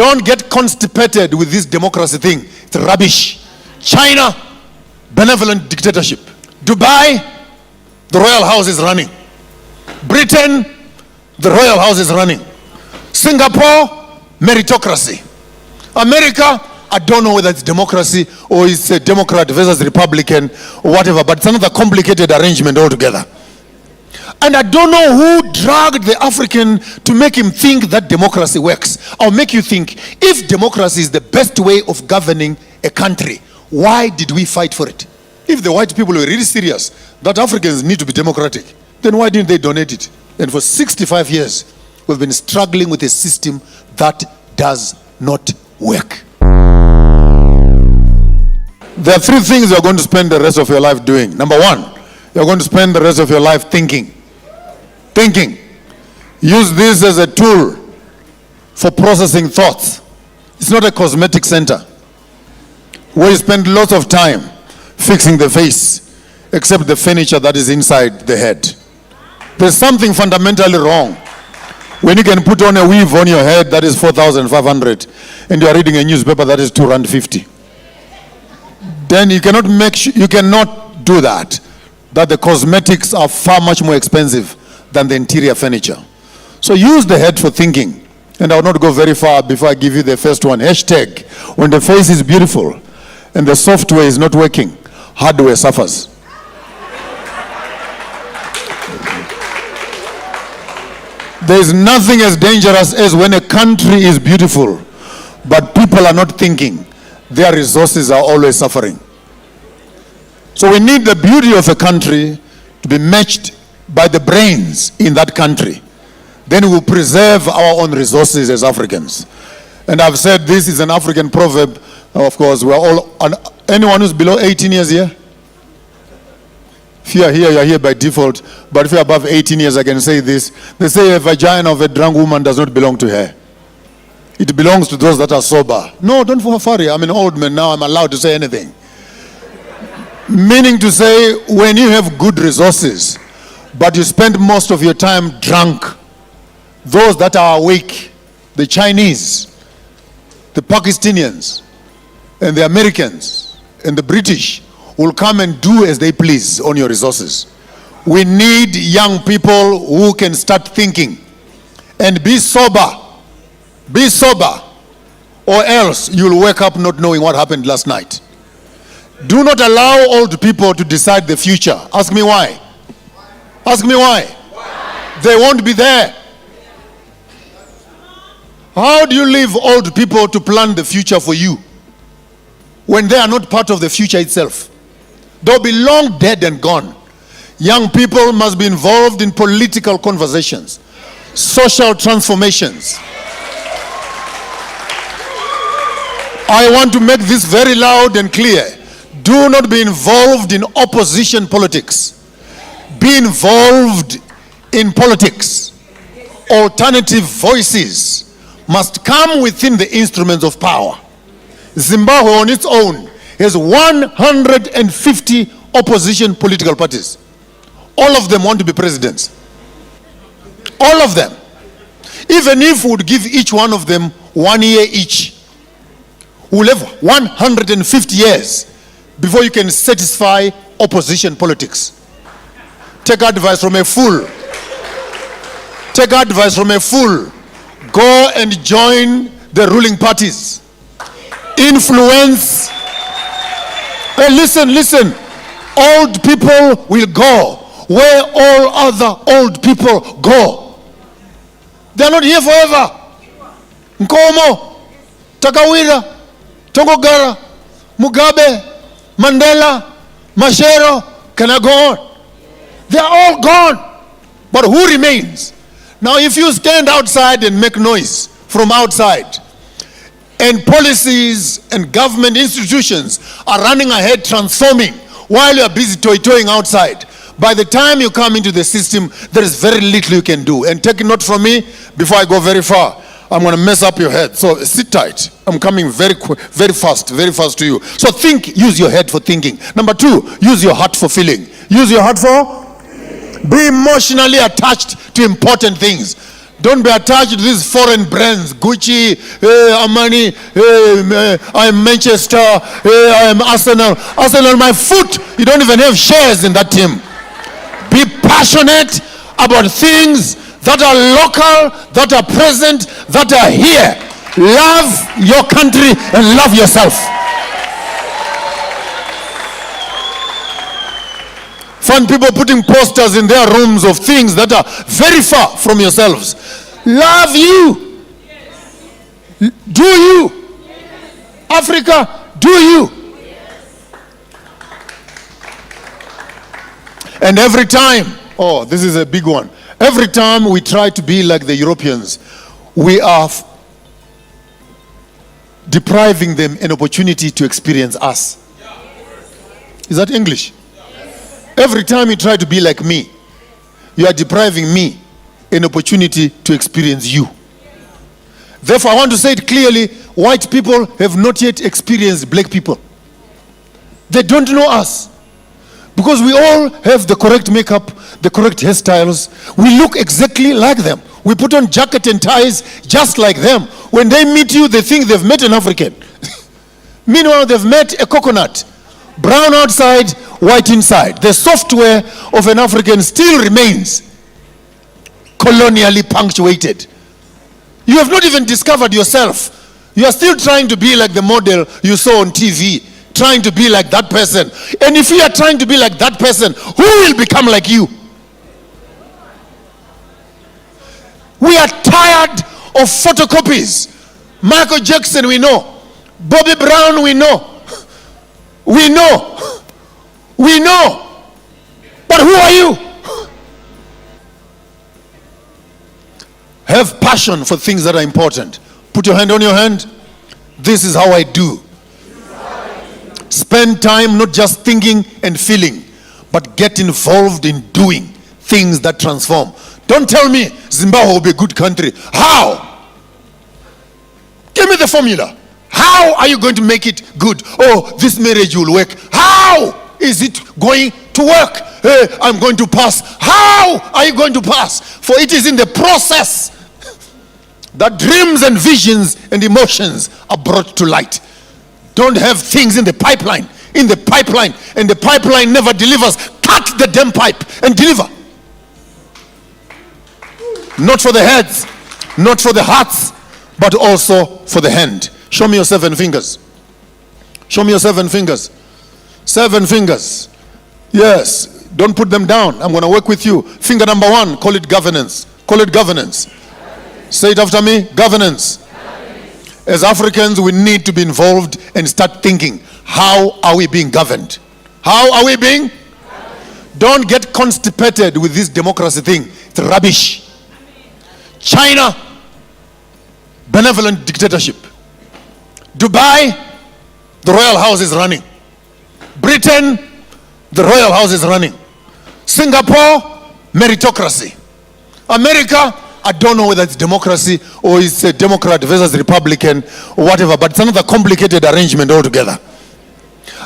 Don't get constipated with this democracy thing. It's rubbish. China, benevolent dictatorship. Dubai, the royal house is running. Britain, the royal house is running. Singapore, meritocracy. America, I don't know whether it's democracy or it's a Democrat versus Republican or whatever, but it's another complicated arrangement altogether. And I don't know who dragged the African to make him think that democracy works. I'll make you think, if democracy is the best way of governing a country, why did we fight for it? If the white people were really serious that Africans need to be democratic, then why didn't they donate it? And for 65 years, we've been struggling with a system that does not work. There are three things you're going to spend the rest of your life doing. Number one, you're going to spend the rest of your life thinking. Thinking. Use this as a tool for processing thoughts. It's not a cosmetic center where you spend lots of time fixing the face, except the furniture that is inside the head. There's something fundamentally wrong when you can put on a weave on your head that is 4,500 and you are reading a newspaper that is 250. Then you cannot do that. That the cosmetics are far much more expensive than the interior furniture. So use the head for thinking. And I will not go very far before I give you the first one. Hashtag, when the face is beautiful and the software is not working, hardware suffers. There is nothing as dangerous as when a country is beautiful, but people are not thinking. Their resources are always suffering. So we need the beauty of a country to be matched by the brains in that country. Then we will preserve our own resources as Africans. And I've said this is an African proverb. Of course, we're all, anyone who's below 18 years here? If you are here, you're here by default. But if you're above 18 years, I can say this. They say a vagina of a drunk woman does not belong to her. It belongs to those that are sober. No, don't worry. I'm an old man now. I'm allowed to say anything. Meaning to say, when you have good resources, but you spend most of your time drunk, those that are awake, the Chinese, the Pakistanians, and the Americans, and the British, will come and do as they please on your resources. We need young people who can start thinking and be sober. Be sober, or else you'll wake up not knowing what happened last night. Do not allow old people to decide the future. Ask me why. Ask me why. They won't be there. How do you leave old people to plan the future for you when they are not part of the future itself? They'll be long dead and gone. Young people must be involved in political conversations, social transformations. I want to make this very loud and clear. Do not be involved in opposition politics. Be involved in politics. Alternative voices must come within the instruments of power. Zimbabwe on its own has 150 opposition political parties. All of them want to be presidents. All of them. Even if we would give each one of them 1 year each, we'll have 150 years before you can satisfy opposition politics. Take advice from a fool. Take advice from a fool. Go and join the ruling parties. Influence. Hey, listen. Old people will go where all other old people go. They are not here forever. Nkomo, Takawira, Tongogara, Mugabe, Mandela, Machero, can I go on? They are all gone. But who remains? Now if you stand outside and make noise from outside, and policies and government institutions are running ahead transforming while you are busy toy-toying outside, by the time you come into the system, there is very little you can do. And take a note from me before I go very far. I'm going to mess up your head. So sit tight. I'm coming very fast to you. So think, use your head for thinking. Number two, use your heart for feeling. Use your heart for? Be emotionally attached to important things. Don't be attached to these foreign brands. Gucci, Armani, I'm Manchester, I'm Arsenal. Arsenal, my foot. You don't even have shares in that team. Be passionate about things that are local, that are present, that are here. Love your country and love yourself. Find people putting posters in their rooms of things that are very far from yourselves. Love you. Do you. Africa, do you. And every time, oh, this is a big one. Every time we try to be like the Europeans, we are depriving them an opportunity to experience us. Is that English? Every time you try to be like me, you are depriving me an opportunity to experience you. Therefore, I want to say it clearly, white people have not yet experienced black people. They don't know us. Because we all have the correct makeup, the correct hairstyles. We look exactly like them. We put on jacket and ties just like them. When they meet you, they think they've met an African. Meanwhile, they've met a coconut. Brown outside, white inside. The software of an African still remains colonially punctuated. You have not even discovered yourself. You are still trying to be like the model you saw on TV, trying to be like that person. And if you are trying to be like that person, who will become like you? We are tired of photocopies. Michael Jackson, we know. Bobby Brown, we know. We know. We know. But who are you? Have passion for things that are important. Put your hand on your hand. This is how I do. Spend time not just thinking and feeling, but get involved in doing things that transform. Don't tell me Zimbabwe will be a good country. How? Give me the formula. How are you going to make it good? Oh, this marriage will work. How is it going to work? Hey, I'm going to pass. How are you going to pass? For it is in the process that dreams and visions and emotions are brought to light. Don't have things in the pipeline, and the pipeline never delivers. Cut the damn pipe and deliver. Not for the heads, not for the hearts, but also for the hand. Show me your 7 fingers. Show me your 7 fingers. 7 fingers. Yes, don't put them down. I'm going to work with you. Finger number 1, call it governance. Call it governance. Say it after me, governance. As Africans, we need to be involved and start thinking, how are we being governed? How are we being? Don't get constipated with this democracy thing. It's rubbish. China, benevolent dictatorship. Dubai, the royal house is running. Britain, the royal house is running. Singapore, meritocracy. America, I don't know whether it's democracy or it's a Democrat versus Republican or whatever, but it's another complicated arrangement altogether.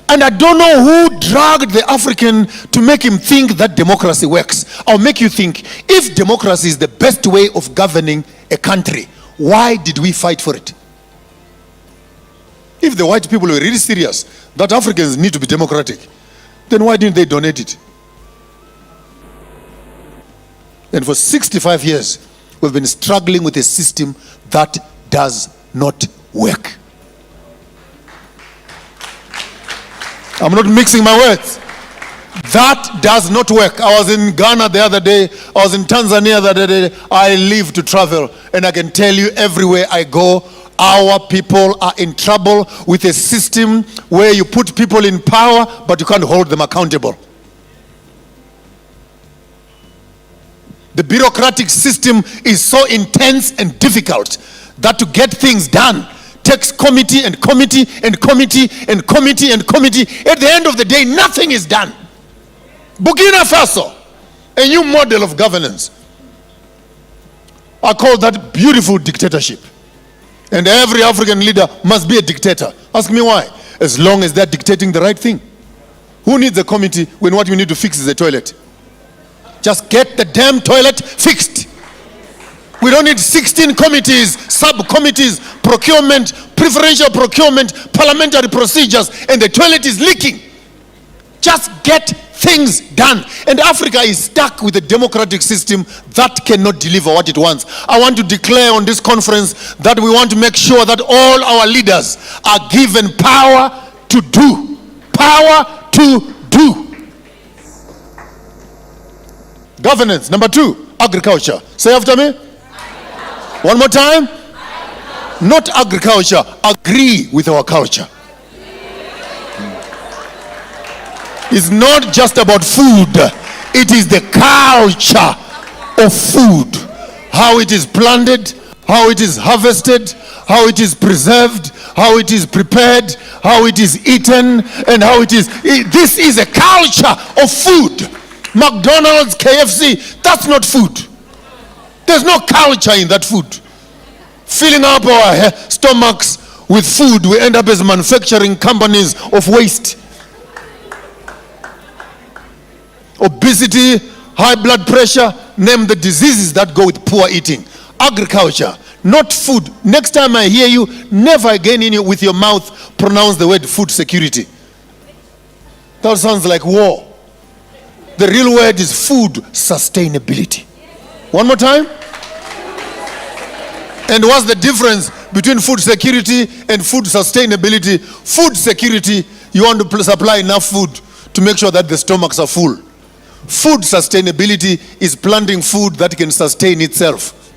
And I don't know who dragged the African to make him think that democracy works. I'll make you think, if democracy is the best way of governing a country, why did we fight for it? If the white people were really serious that Africans need to be democratic, then why didn't they donate it? And for 65 years, we've been struggling with a system that does not work. I'm not mixing my words. That does not work. I was in Ghana the other day. I was in Tanzania the other day. I live to travel. And I can tell you, everywhere I go, our people are in trouble with a system where you put people in power, but you can't hold them accountable. The bureaucratic system is so intense and difficult that to get things done takes committee and committee and committee and committee and committee. At the end of the day, nothing is done. Burkina Faso, a new model of governance. I call that beautiful dictatorship. And every African leader must be a dictator. Ask me why. As long as they're dictating the right thing. Who needs a committee when what you need to fix is a toilet? Just get the damn toilet fixed. We don't need 16 committees, subcommittees, procurement, preferential procurement, parliamentary procedures, and the toilet is leaking. Just get things done. And Africa is stuck with a democratic system that cannot deliver what it wants. I want to declare on this conference that we want to make sure that all our leaders are given power to do. Power to do. Governance. Number 2, agriculture. Say after me. One more time. Not agriculture. Agree with our culture. It's not just about food. It is the culture of food. How it is planted, how it is harvested, how it is preserved, how it is prepared, how it is eaten, and how it is. This is a culture of food. McDonald's, KFC, that's not food. There's no culture in that food. Filling up our stomachs with food, we end up as manufacturing companies of waste. Obesity, high blood pressure, name the diseases that go with poor eating. Agriculture, not food. Next time I hear you, never again with your mouth pronounce the word food security. That sounds like war. The real word is food sustainability. One more time. And what's the difference between food security and food sustainability? Food security, you want to supply enough food to make sure that the stomachs are full. Food sustainability is planting food that can sustain itself.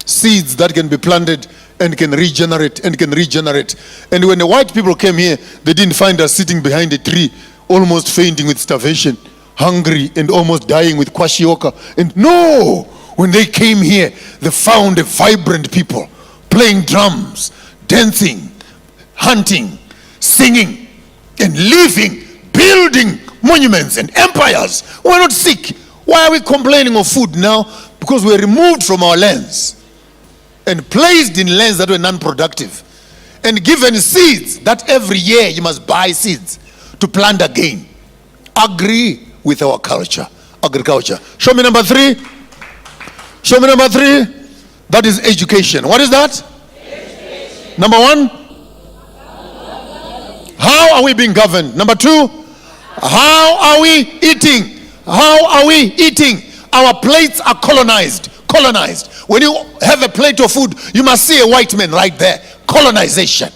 Seeds that can be planted and can regenerate and can regenerate. And when the white people came here, they didn't find us sitting behind a tree, almost fainting with starvation, hungry and almost dying with kwashiorkor. And no, when they came here, they found a vibrant people, playing drums, dancing, hunting, singing, and living, building monuments and empires. We're not sick. Why are we complaining of food now? Because we're removed from our lands and placed in lands that were non-productive and given seeds that every year you must buy seeds to plant again. Agree with our culture, agriculture. Show me number 3. Show me number 3. That is education. What is that? Education. Number 1. How are we being governed? Number 2. How are we eating? How are we eating? Our plates are colonized. Colonized. When you have a plate of food, you must see a white man right there. Colonization.